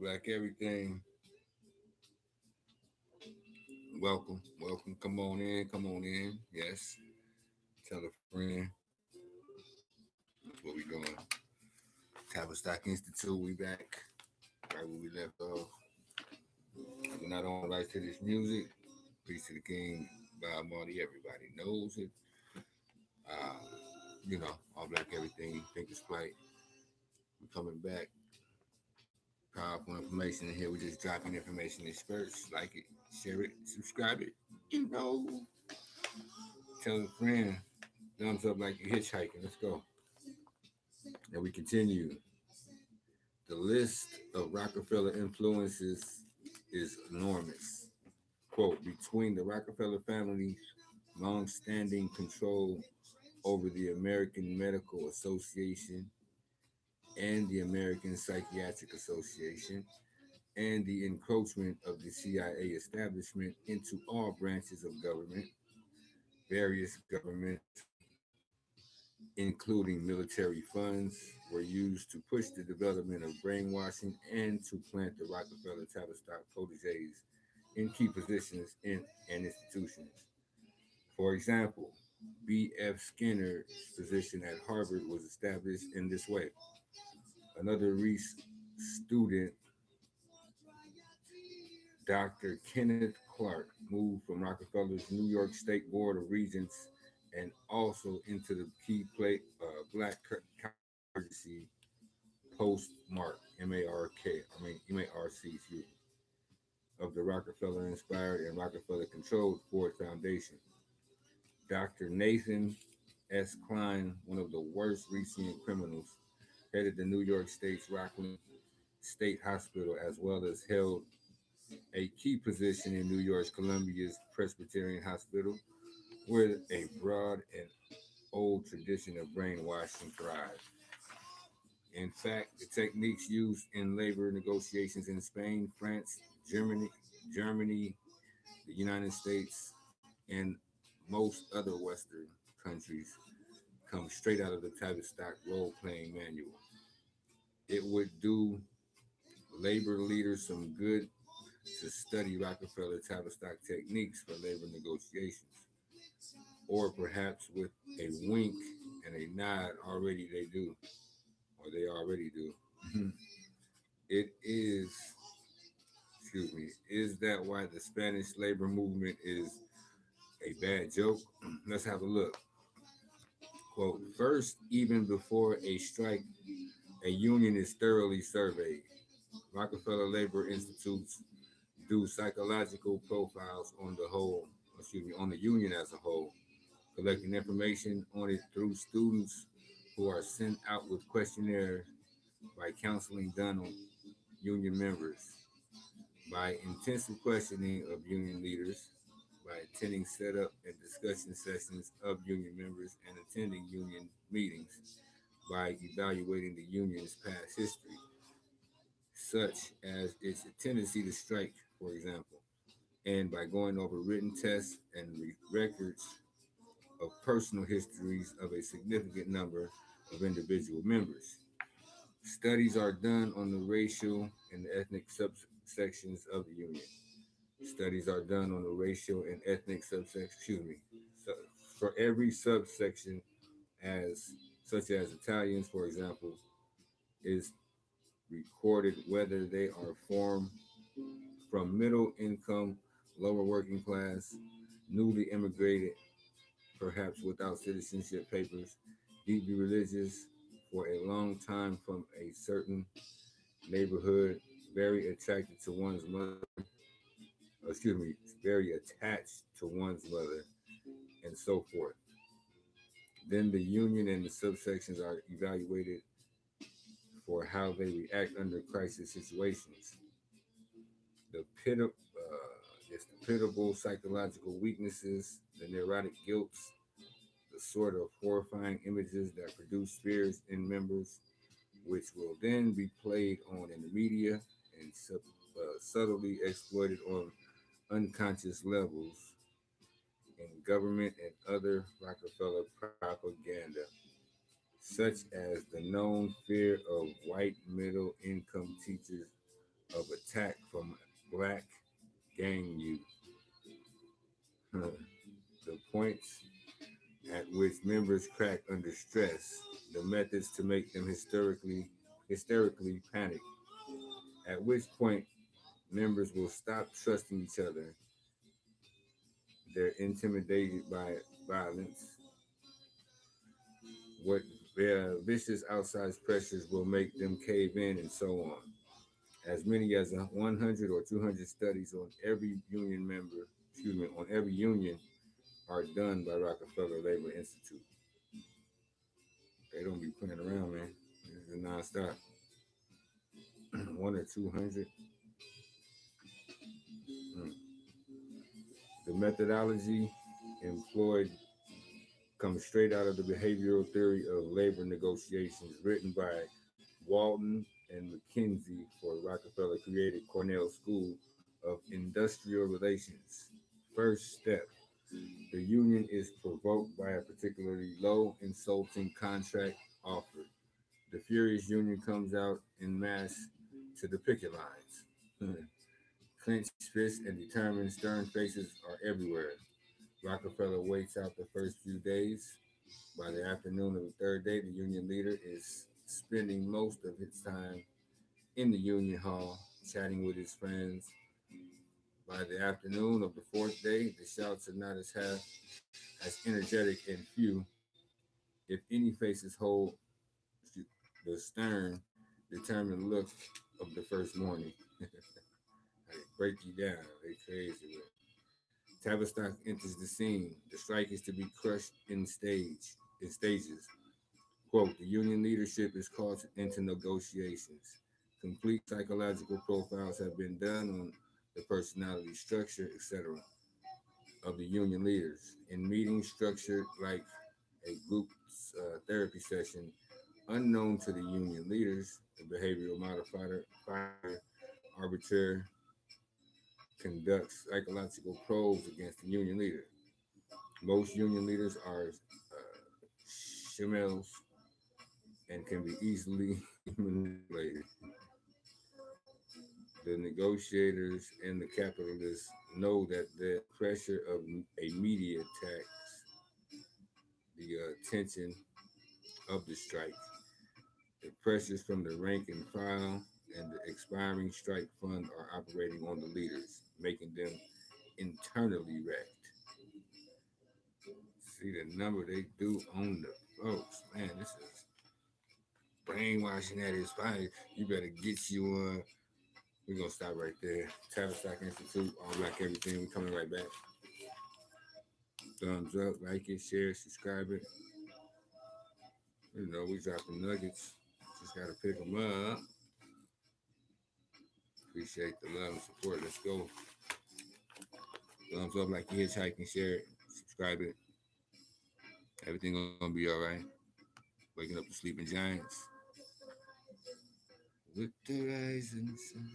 Black Everything. Welcome, welcome. Come on in, come on in. Yes, tell a friend. That's what we doing. Tavistock Institute, we back right where we left off. We're not on right to this music. Peace to the King, Bob Marley. Everybody knows it. Uh, all Black Everything. Think it's flight. We're coming back. Powerful information in here. We're just dropping information in spurts. Like it, share it, subscribe it. Tell a friend. Thumbs up like you're hitchhiking. Let's go. And we continue. The list of Rockefeller influences is enormous. Quote, between the Rockefeller family's long-standing control over the American Medical Association and the American Psychiatric Association and the encroachment of the CIA establishment into all branches of government, various governments, including military funds, were used to push the development of brainwashing and to plant the Rockefeller Tavistock proteges in key positions in and institutions. For example, B.F. Skinner's position at Harvard was established in this way. Another Reese student, Dr. Kenneth Clark, moved from Rockefeller's New York State Board of Regents and also into the key Black Counterinsurgency postmark MARC, of the Rockefeller inspired and Rockefeller controlled Ford Foundation. Dr. Nathan S. Klein, one of the worst recent criminals, headed the New York State's Rockland State Hospital as well as held a key position in New York's Columbia's Presbyterian Hospital, where a broad and old tradition of brainwashing thrived. In fact, the techniques used in labor negotiations in Spain, France, Germany, the United States, and most other Western countries come straight out of the Tavistock role-playing manual. It would do labor leaders some good to study Rockefeller Tavistock techniques for labor negotiations, or perhaps with a wink and a nod, they already do. It is, is that why the Spanish labor movement is a bad joke? Let's have a look. Quote, first, even before a strike, a union is thoroughly surveyed. Rockefeller Labor Institutes do psychological profiles on the union as a whole, collecting information on it through students who are sent out with questionnaires, by counseling done on union members, by intensive questioning of union leaders, by attending setup and discussion sessions of union members and attending union meetings, by evaluating the union's past history, such as its tendency to strike, for example, and by going over written tests and records of personal histories of a significant number of individual members. Studies are done on the racial and ethnic subsections of the union. Studies are done on the racial and ethnic So for every subsection, such as Italians, for example, is recorded whether they are formed from middle income, lower working class, newly immigrated, perhaps without citizenship papers, deeply religious, for a long time from a certain neighborhood, very attracted to one's mother, very attached to one's mother, and so forth. Then the union and the subsections are evaluated for how they react under crisis situations. The pitiable psychological weaknesses, the neurotic guilts, the sort of horrifying images that produce fears in members, which will then be played on in the media and subtly exploited on unconscious levels in government and other Rockefeller propaganda, such as the known fear of white middle income teachers of attack from black gang youth. The points at which members crack under stress, the methods to make them hysterically panic, at which point members will stop trusting each other, they're intimidated by violence, what vicious outside pressures will make them cave in, and so on. As many as 100 or 200 studies on every union member, on every union are done by Rockefeller Labor Institute. They don't be playing around, man. This is nonstop. 1 or 200. Mm. The methodology employed comes straight out of the behavioral theory of labor negotiations written by Walton and McKinsey for Rockefeller created Cornell School of Industrial Relations. First step, the union is provoked by a particularly low, insulting contract offer. The furious union comes out in mass to the picket lines. Clenched fists and determined, stern faces are everywhere. Rockefeller waits out the first few days. By the afternoon of the third day, the union leader is spending most of his time in the union hall, chatting with his friends. By the afternoon of the fourth day, the shouts are not as energetic and few, if any, faces hold the stern, determined look of the first morning. They break you down. They crazy with it. Tavistock enters the scene. The strike is to be crushed in stages. Quote, the union leadership is called into negotiations. Complete psychological profiles have been done on the personality structure, etc., of the union leaders. In meetings structured like a group therapy session, unknown to the union leaders, the behavioral modifier arbiter conducts psychological probes against the union leader. Most union leaders are shemels and can be easily manipulated. The negotiators and the capitalists know that the pressure of a media attacks the tension of the strike. The pressures from the rank and file and the expiring strike fund are operating on the leaders, making them internally wrecked. See the number they do on the folks. Man, this is brainwashing at its finest. You better get you one. We're going to stop right there. Tavistock Institute, all black everything. We're coming right back. Thumbs up, like it, share, subscribe it. You know, we dropping nuggets. Just got to pick them up. Appreciate the love and support. Let's go. Thumbs up, like you hitchhike, share it, subscribe it. Everything gonna be all right. Waking up the sleeping giants with the rising sun.